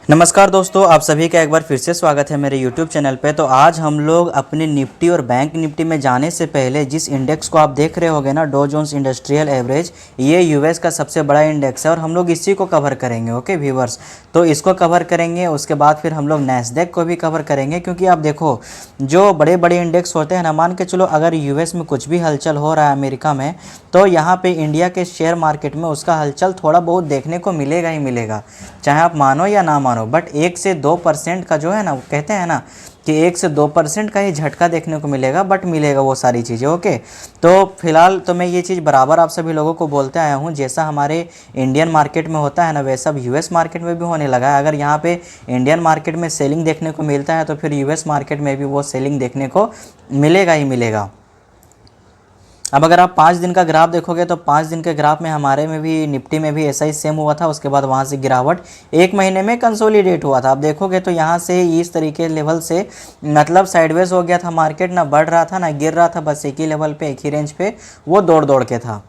नमस्कार दोस्तों, आप सभी का एक बार फिर से स्वागत है मेरे YouTube चैनल पे। तो आज हम लोग अपने निफ्टी और बैंक निफ्टी में जाने से पहले जिस इंडेक्स को आप देख रहे होगे ना, डॉ जोन्स इंडस्ट्रियल एवरेज, ये यूएस का सबसे बड़ा इंडेक्स है और हम लोग इसी को कवर करेंगे। ओके व्यूवर्स, तो इसको कवर करेंगे, उसके बाद फिर हम लोग नैस्डैक को भी कवर करेंगे। क्योंकि आप देखो, जो बड़े बड़े इंडेक्स होते हैं ना, मान के चलो अगर यूएस में कुछ भी हलचल हो रहा है अमेरिका में, तो यहाँ पे इंडिया के शेयर मार्केट में उसका हलचल थोड़ा बहुत देखने को मिलेगा ही मिलेगा, चाहे आप मानो या ना मानो। बट 1 से 2% का जो है ना, वो कहते हैं ना कि 1 से 2% का ही झटका देखने को मिलेगा, बट मिलेगा वो सारी चीज़ें। ओके, तो फिलहाल तो मैं ये चीज़ बराबर आप सभी लोगों को बोलते आया हूँ, जैसा हमारे इंडियन मार्केट में होता है ना, वैसा अब यूएस मार्केट में भी होने लगा है। अगर यहाँ पे इंडियन मार्केट में सेलिंग देखने को मिलता है, तो फिर यूएस मार्केट में भी वो सेलिंग देखने को मिलेगा ही मिलेगा। अब अगर आप 5 दिन का ग्राफ देखोगे, तो 5 दिन के ग्राफ में हमारे में भी, निफ्टी में भी ऐसा ही सेम हुआ था। उसके बाद वहाँ से गिरावट 1 महीने में कंसोलिडेट हुआ था। आप देखोगे तो यहाँ से इस तरीके लेवल से मतलब साइडवेज हो गया था मार्केट, ना बढ़ रहा था ना गिर रहा था, बस एक ही लेवल पे, एक ही रेंज पे वो दौड़ के था।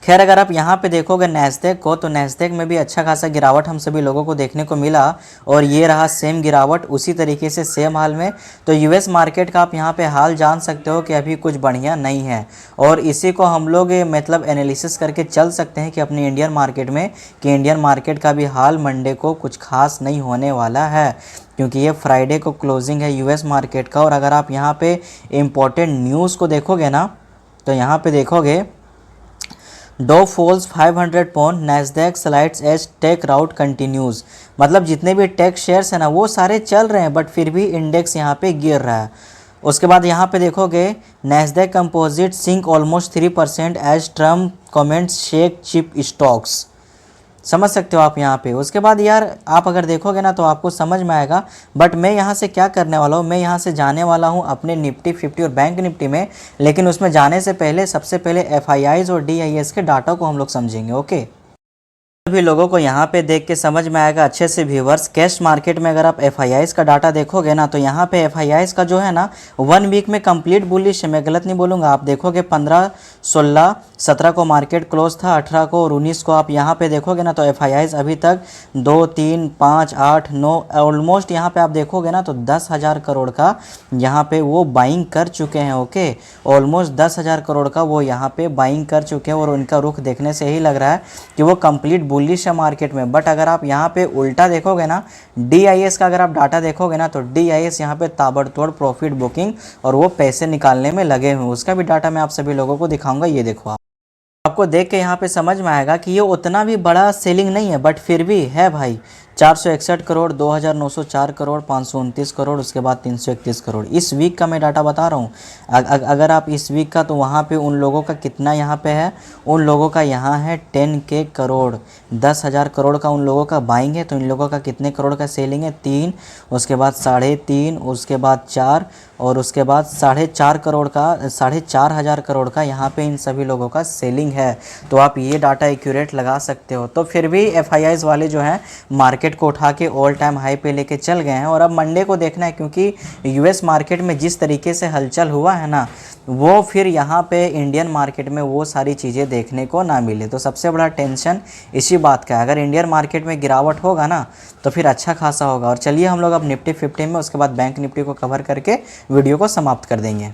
खैर, अगर आप यहाँ पे देखोगे नैस्डैक को, तो नैस्डैक में भी अच्छा खासा गिरावट हम सभी लोगों को देखने को मिला, और ये रहा सेम गिरावट उसी तरीके से सेम हाल में। तो यूएस मार्केट का आप यहाँ पे हाल जान सकते हो कि अभी कुछ बढ़िया नहीं है, और इसी को हम लोग मतलब एनालिसिस करके चल सकते हैं कि अपनी इंडियन मार्केट में, कि इंडियन मार्केट का भी हाल मंडे को कुछ खास नहीं होने वाला है, क्योंकि ये फ्राइडे को क्लोजिंग है यूएस मार्केट का। और अगर आप यहाँ पे इम्पोर्टेंट न्यूज़ को देखोगे ना, तो यहाँ पे देखोगे Dow falls 500 point, Nasdaq slides as tech rout continues. मतलब जितने भी टेक शेयर्स हैं ना, वो सारे चल रहे हैं, बट फिर भी इंडेक्स यहाँ पे गिर रहा है। उसके बाद यहाँ पे देखोगे Nasdaq composite sink almost 3% as Trump comments shake chip stocks. समझ सकते हो आप यहाँ पे। उसके बाद यार आप अगर देखोगे ना, तो आपको समझ में आएगा। बट मैं यहाँ से क्या करने वाला हूँ, मैं यहाँ से जाने वाला हूँ अपने निफ्टी 50 और बैंक निफ्टी में। लेकिन उसमें जाने से पहले सबसे पहले एफआईआईज और डीआईएस के डाटा को हम लोग समझेंगे। ओके, सभी लोगों को यहाँ पे देख के समझ में आएगा अच्छे से व्यूवर्स। कैश मार्केट में अगर आप एफआईआईज का डाटा देखोगे ना, तो यहाँ पे एफआईआईज का जो है ना 1 वीक में कंप्लीट बुलिश है, मैं गलत नहीं बोलूँगा। आप देखोगे 15, 16, 17 को मार्केट क्लोज था, 18 को और 19 को आप यहाँ पे देखोगे ना, तो एफआईआईज अभी तक 2, 3, 5, 8, 9 ऑलमोस्ट यहाँ पे आप देखोगे ना, तो 10,000 करोड़ का यहाँ पे वो बाइंग कर चुके हैं। ओके, ऑलमोस्ट 10,000 करोड़ का वो यहाँ पे बाइंग कर चुके हैं, और उनका रुख देखने से यही लग रहा है कि वो कंप्लीट बुलिश है मार्केट में। बट अगर आप यहाँ पे उल्टा देखोगे ना, डीआईएस का अगर आप डाटा देखोगे ना, तो डीआईएस यहाँ पे ताबड़तोड़ प्रॉफिट बुकिंग और वो पैसे निकालने में लगे हुए। उसका भी डाटा मैं आप सभी लोगों को दिखाऊंगा। ये देखो, आपको देख के यहाँ पे समझ में आएगा कि ये उतना भी बड़ा सेलिंग नहीं है, बट फिर भी है भाई। 461 करोड़, 2,904 करोड़, 529 करोड़, उसके बाद 331 करोड़। इस वीक का मैं डाटा बता रहा हूँ। अगर आप इस वीक का, तो वहाँ पे उन लोगों का कितना यहाँ पे है, उन लोगों का यहाँ है 10K करोड़। 10,000 करोड़ का उन लोगों का बाइंग है, तो इन लोगों का कितने करोड़ का सेलिंग है? 3, उसके बाद 3.5, उसके बाद 4, और उसके बाद 4.5 करोड़ का, 4,500 करोड़ का यहाँ पे इन सभी लोगों का सेलिंग है। तो आप ये डाटा एक्यूरेट लगा सकते हो। तो फिर भी एफआईआईज वाले जो हैं मार्केट को उठा के ऑल टाइम हाई पे लेके चल गए हैं। और अब मंडे को देखना है, क्योंकि यूएस मार्केट में जिस तरीके से हलचल हुआ है ना, वो फिर यहाँ पे इंडियन मार्केट में वो सारी चीज़ें देखने को ना मिले। तो सबसे बड़ा टेंशन इसी बात का है। अगर इंडियन मार्केट में गिरावट होगा ना, तो फिर अच्छा खासा होगा। और चलिए हम लोग अब निफ्टी 50 में, उसके बाद बैंक निफ्टी को कवर करके वीडियो को समाप्त कर देंगे।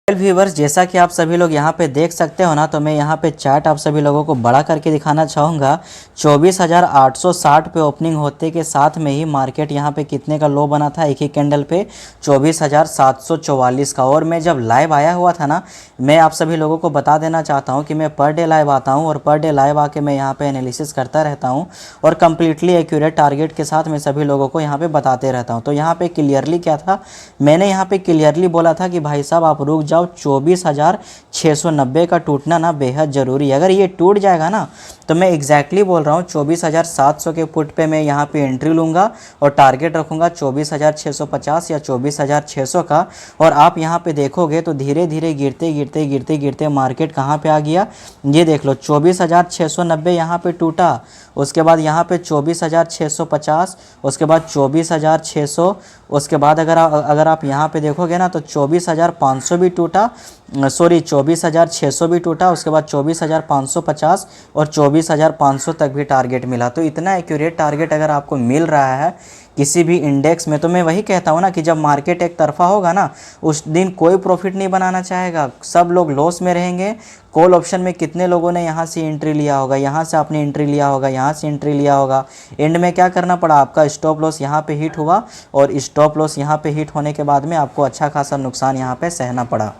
व्यूवर्स, जैसा कि आप सभी लोग यहाँ पे देख सकते हो ना, तो मैं यहाँ पे चार्ट आप सभी लोगों को बड़ा करके दिखाना चाहूँगा। 24,860 पे ओपनिंग होते के साथ में ही मार्केट यहाँ पे कितने का लो बना था एक ही कैंडल पे? 24,744 का। और मैं जब लाइव आया हुआ था ना, मैं आप सभी लोगों को बता देना चाहता हूँ कि मैं पर डे लाइव आता हूँ, और पर डे लाइव आके मैं यहाँ पे एनालिसिस करता रहता हूँ, और कम्प्लीटली एक्यूरेट टारगेट के साथ मैं सभी लोगों को यहाँ पे बताते रहता हूँ। तो यहाँ पे क्लियरली क्या था, मैंने यहाँ पे क्लियरली बोला था कि भाई साहब आप रुक जाओ, 24,690 का टूटना ना बेहद ज़रूरी है। अगर ये टूट जाएगा ना, तो मैं एग्जैक्टली बोल रहा हूँ 24,700 के पुट पे मैं यहाँ पे एंट्री लूँगा, और टारगेट रखूँगा 24,650 या 24,600 का। और आप यहाँ पे देखोगे तो धीरे धीरे गिरते मार्केट कहाँ पे आ गया, ये देख लो। 24,690 यहाँ पे टूटा, उसके बाद यहाँ पे 24,650, उसके बाद 24,600, उसके बाद अगर आप यहाँ पे देखोगे ना, तो 24,500 भी टूटा। टूटा, सॉरी 24,600 भी टूटा, उसके बाद 24,550 और 24,500 तक भी टारगेट मिला। तो इतना एक्यूरेट टारगेट अगर आपको मिल रहा है किसी भी इंडेक्स में, तो मैं वही कहता हूँ ना कि जब मार्केट एक तरफा होगा ना, उस दिन कोई प्रॉफिट नहीं बनाना चाहेगा, सब लोग लॉस में रहेंगे। कॉल ऑप्शन में कितने लोगों ने यहाँ से एंट्री लिया होगा, यहाँ से आपने एंट्री लिया होगा, यहाँ से एंट्री लिया होगा, एंड में क्या करना पड़ा, आपका स्टॉप लॉस यहाँ पे हिट हुआ और स्टॉप लॉस यहाँ पे हिट होने के बाद में आपको अच्छा खासा नुकसान यहाँ पे सहना पड़ा।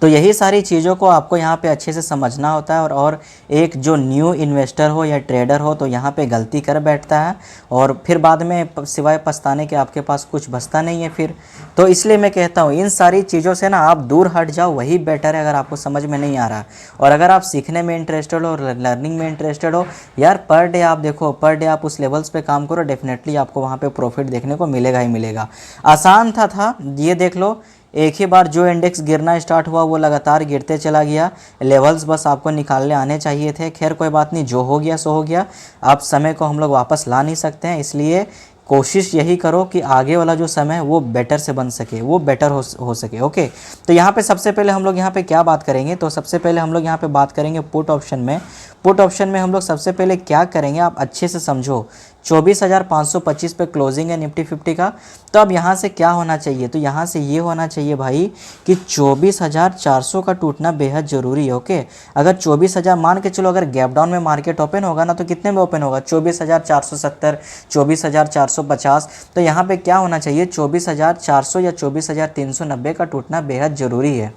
तो यही सारी चीज़ों को आपको यहाँ पे अच्छे से समझना होता है। और एक जो न्यू इन्वेस्टर हो या ट्रेडर हो तो यहाँ पे गलती कर बैठता है और फिर बाद में सिवाय पछताने के आपके पास कुछ बचता नहीं है फिर। तो इसलिए मैं कहता हूँ इन सारी चीज़ों से ना आप दूर हट जाओ, वही बेटर है अगर आपको समझ में नहीं आ रहा। और अगर आप सीखने में इंटरेस्टेड हो, लर्निंग में इंटरेस्टेड हो, यार पर डे आप देखो, पर डे आप उस लेवल्स पे काम करो, डेफिनेटली आपको वहाँ पे प्रॉफिट देखने को मिलेगा ही मिलेगा। आसान था ये देख लो, एक ही बार जो इंडेक्स गिरना स्टार्ट हुआ वो लगातार गिरते चला गया, लेवल्स बस आपको निकालने आने चाहिए थे। खैर कोई बात नहीं, जो हो गया सो हो गया, अब समय को हम लोग वापस ला नहीं सकते हैं, इसलिए कोशिश यही करो कि आगे वाला जो समय है वो बेटर से बन सके, वो बेटर हो सके। ओके, तो यहाँ पे सबसे पहले हम लोग यहाँ पे क्या बात करेंगे, तो सबसे पहले हम लोग यहाँ पे बात करेंगे पुट ऑप्शन में। पुट ऑप्शन में हम लोग सबसे पहले क्या करेंगे, आप अच्छे से समझो। 24,525 पे क्लोजिंग है निफ्टी 50 का। तो अब यहाँ से क्या होना चाहिए, तो यहाँ से ये होना चाहिए भाई कि 24,400 का टूटना बेहद ज़रूरी है। ओके, अगर 24,000 मान के चलो, अगर गैप डाउन में मार्केट ओपन होगा ना तो कितने में ओपन होगा, 24,470, 24,450। तो यहाँ पे क्या होना चाहिए, 24,400 या 24,390 का टूटना बेहद ज़रूरी है।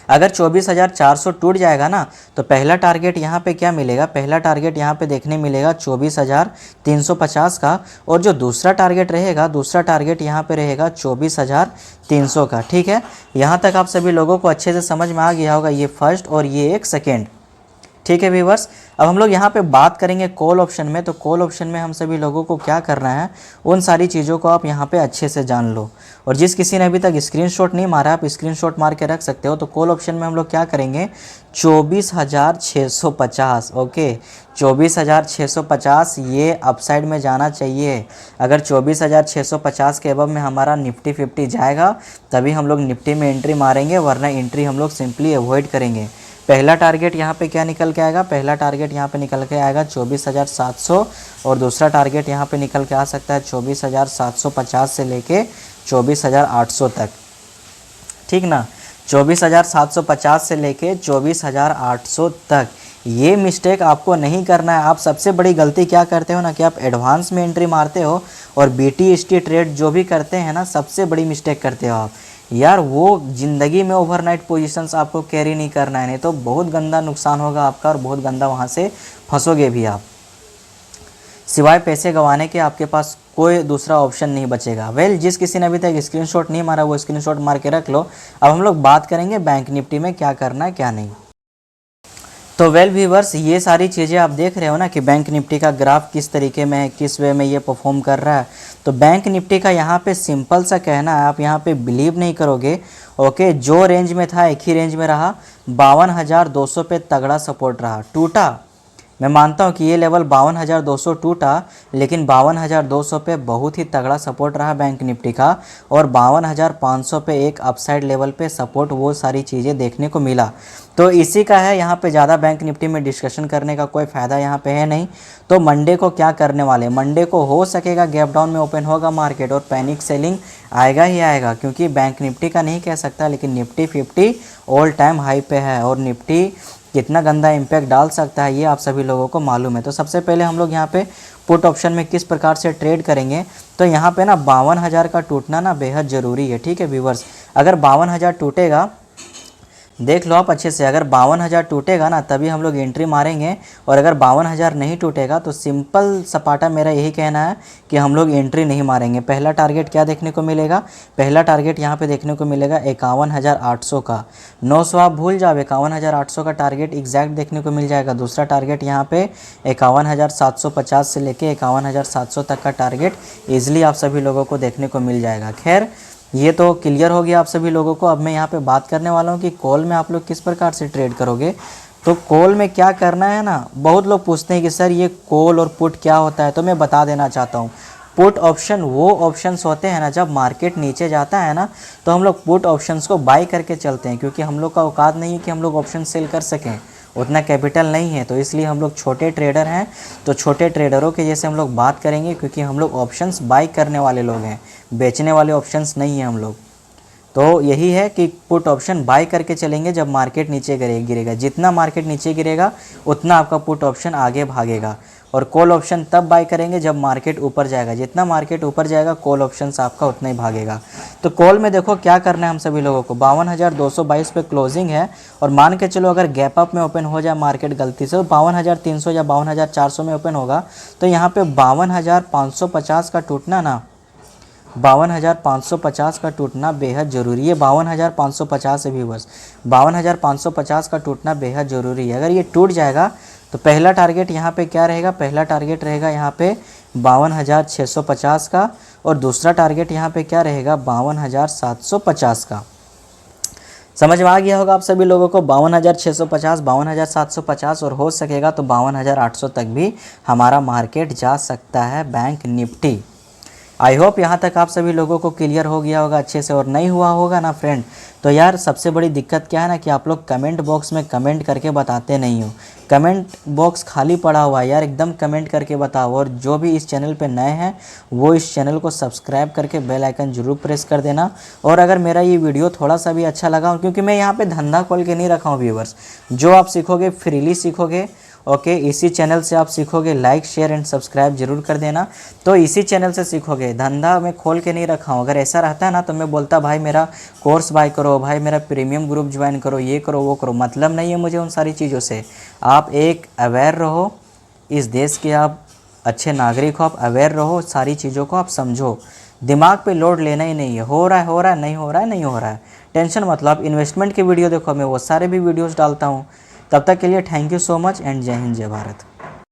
अगर 24,400 टूट जाएगा ना तो पहला टारगेट यहाँ पे क्या मिलेगा, पहला टारगेट यहाँ पे देखने मिलेगा 24,350 का, और जो दूसरा टारगेट रहेगा, दूसरा टारगेट यहाँ पे रहेगा 24,300 का। ठीक है, यहाँ तक आप सभी लोगों को अच्छे से समझ में आ गया होगा, ये फर्स्ट और ये एक सेकेंड। ठीक है व्यूअर्स, अब हम लोग यहाँ पे बात करेंगे कॉल ऑप्शन में। तो कॉल ऑप्शन में हम सभी लोगों को क्या करना है, उन सारी चीज़ों को आप यहाँ पे अच्छे से जान लो। और जिस किसी ने अभी तक स्क्रीनशॉट नहीं मारा, आप स्क्रीनशॉट मार के रख सकते हो। तो कॉल ऑप्शन में हम लोग क्या करेंगे, 24,650। ओके, 24,650 ये अपसाइड में जाना चाहिए। अगर 24,650 के अबव में हमारा निफ्टी 50 जाएगा तभी हम लोग निफ्टी में एंट्री मारेंगे, वरना एंट्री हम लोग सिंपली अवॉइड करेंगे। पहला टारगेट यहाँ पे क्या निकल के आएगा, पहला टारगेट यहाँ पे निकल के आएगा 24,700, और दूसरा टारगेट यहाँ पे निकल के आ सकता है 24,750 से लेके 24,800 तक। ठीक ना, 24,750 से लेके 24,800 तक। ये मिस्टेक आपको नहीं करना है। आप सबसे बड़ी गलती क्या करते हो ना, कि आप एडवांस में एंट्री मारते हो और BTST ट्रेड जो भी करते हैं ना, सबसे बड़ी मिस्टेक करते हो आप। यार वो ज़िंदगी में ओवरनाइट पोजीशंस आपको कैरी नहीं करना है, नहीं तो बहुत गंदा नुकसान होगा आपका और बहुत गंदा वहाँ से फंसोगे भी आप। सिवाय पैसे गंवाने के आपके पास कोई दूसरा ऑप्शन नहीं बचेगा। वेल, जिस किसी ने अभी तक स्क्रीनशॉट नहीं मारा वो स्क्रीनशॉट मार के रख लो। अब हम लोग बात करेंगे बैंक निफ्टी में क्या करना है क्या नहीं। तो वेल व्यूअर्स, ये सारी चीज़ें आप देख रहे हो ना कि बैंक निफ्टी का ग्राफ किस तरीके में है, किस वे में ये परफॉर्म कर रहा है। तो बैंक निफ्टी का यहाँ पे सिंपल सा कहना है, आप यहाँ पे बिलीव नहीं करोगे। ओके, जो रेंज में था एक ही रेंज में रहा, 52,200 पे तगड़ा सपोर्ट रहा, टूटा। मैं मानता हूँ कि ये लेवल 52,200 टूटा, लेकिन 52,200 पे बहुत ही तगड़ा सपोर्ट रहा बैंक निफ्टी का, और 52,500 पे एक अपसाइड लेवल पे सपोर्ट, वो सारी चीज़ें देखने को मिला। तो इसी का है, यहाँ पे ज़्यादा बैंक निफ्टी में डिस्कशन करने का कोई फ़ायदा यहाँ पे है नहीं। तो मंडे को क्या करने वाले, मंडे को हो सकेगा गैप डाउन में ओपन होगा मार्केट और पैनिक सेलिंग आएगा ही आएगा, क्योंकि बैंक निफ्टी का नहीं कह सकता, लेकिन निफ्टी 50 ऑल टाइम हाई पे है और निफ्टी कितना गंदा इम्पैक्ट डाल सकता है ये आप सभी लोगों को मालूम है। तो सबसे पहले हम लोग यहाँ पे पुट ऑप्शन में किस प्रकार से ट्रेड करेंगे, तो यहाँ पे ना 52,000 का टूटना ना बेहद ज़रूरी है। ठीक है व्यूअर्स, अगर 52,000 टूटेगा, देख लो आप अच्छे से, अगर 52,000 टूटेगा ना तभी हम लोग एंट्री मारेंगे, और अगर 52,000 नहीं टूटेगा तो सिंपल सपाटा मेरा यही कहना है कि हम लोग एंट्री नहीं मारेंगे। पहला टारगेट क्या देखने को मिलेगा, पहला टारगेट यहाँ पे देखने को मिलेगा 51,800 का। 900 आप भूल जाओ, 51,800 का टारगेट एग्जैक्ट देखने को मिल जाएगा। दूसरा टारगेट यहाँ पे 51,750 से लेके 51,700 तक का टारगेट ईजिली आप सभी लोगों को देखने को मिल जाएगा। खैर ये तो क्लियर हो गया आप सभी लोगों को। अब मैं यहाँ पे बात करने वाला हूँ कि कॉल में आप लोग किस प्रकार से ट्रेड करोगे। तो कॉल में क्या करना है ना, बहुत लोग पूछते हैं कि सर ये कॉल और पुट क्या होता है, तो मैं बता देना चाहता हूँ। पुट ऑप्शन वो ऑप्शंस होते हैं ना, जब मार्केट नीचे जाता है ना तो हम लोग पुट ऑप्शंस को बाई करके चलते हैं, क्योंकि हम लोग का औकात नहीं है कि हम लोग ऑप्शन सेल कर सकें, उतना कैपिटल नहीं है, तो इसलिए हम लोग छोटे ट्रेडर हैं। तो छोटे ट्रेडरों के जैसे हम लोग बात करेंगे, क्योंकि हम लोग ऑप्शंस बाई करने वाले लोग हैं, बेचने वाले ऑप्शंस नहीं हैं हम लोग। तो यही है कि पुट ऑप्शन बाय करके चलेंगे जब मार्केट नीचे गिरेगा, जितना मार्केट नीचे गिरेगा उतना आपका पुट ऑप्शन आगे भागेगा। और कॉल ऑप्शन तब बाय करेंगे जब मार्केट ऊपर जाएगा, जितना मार्केट ऊपर जाएगा कॉल ऑप्शन आपका उतना ही भागेगा। तो कॉल में देखो क्या करना है हम सभी लोगों को, 52,222 पे क्लोजिंग है, और मान के चलो अगर गैप अप में ओपन हो जाए मार्केट गलती से, 52,300 या 52,400 में ओपन होगा, तो यहाँ पे 52,550 का टूटना ना, 52,550 का टूटना बेहद ज़रूरी है। 52,550 है व्यूवर्स, 52,550 का टूटना बेहद ज़रूरी है। अगर ये टूट जाएगा तो पहला टारगेट यहाँ पे क्या रहेगा, पहला टारगेट रहेगा यहाँ पे 52,650 का, और दूसरा टारगेट यहाँ पे क्या रहेगा 52,750 का। समझ में आ गया होगा आप सभी लोगों को, 52,650, 52,750 और हो सकेगा तो 52,800 तक भी हमारा मार्केट जा सकता है बैंक निफ्टी। आई होप यहाँ तक आप सभी लोगों को क्लियर हो गया होगा अच्छे से, और नहीं हुआ होगा ना फ्रेंड, तो यार सबसे बड़ी दिक्कत क्या है ना कि आप लोग कमेंट बॉक्स में कमेंट करके बताते नहीं हो। कमेंट बॉक्स खाली पड़ा हुआ है यार, एकदम कमेंट करके बताओ। और जो भी इस चैनल पे नए हैं वो इस चैनल को सब्सक्राइब करके बेल आइकन जरूर प्रेस कर देना। और अगर मेरा ये वीडियो थोड़ा सा भी अच्छा लगा, क्योंकि मैं यहाँ पे धंधा खोल के नहीं रखा हूँ व्यूवर्स, जो आप सीखोगे फ्रीली सीखोगे, ओके। इसी चैनल से आप सीखोगे, लाइक शेयर एंड सब्सक्राइब जरूर कर देना। तो इसी चैनल से सीखोगे, धंधा मैं खोल के नहीं रखा हूँ। अगर ऐसा रहता है ना तो मैं बोलता भाई मेरा कोर्स बाय करो, भाई मेरा प्रीमियम ग्रुप ज्वाइन करो, ये करो वो करो। मतलब नहीं है मुझे उन सारी चीज़ों से। आप एक अवेयर रहो, इस देश के आप अच्छे नागरिक हो, आप अवेयर रहो, सारी चीज़ों को आप समझो। दिमाग पे लोड लेना ही नहीं है, हो रहा है हो रहा है, नहीं हो रहा है नहीं हो रहा है, टेंशन मतलब। आप इन्वेस्टमेंट के वीडियो देखो, मैं वो सारे भी वीडियोज़ डालता हूँ। तब तक के लिए thank you so much and जय हिंद जय भारत।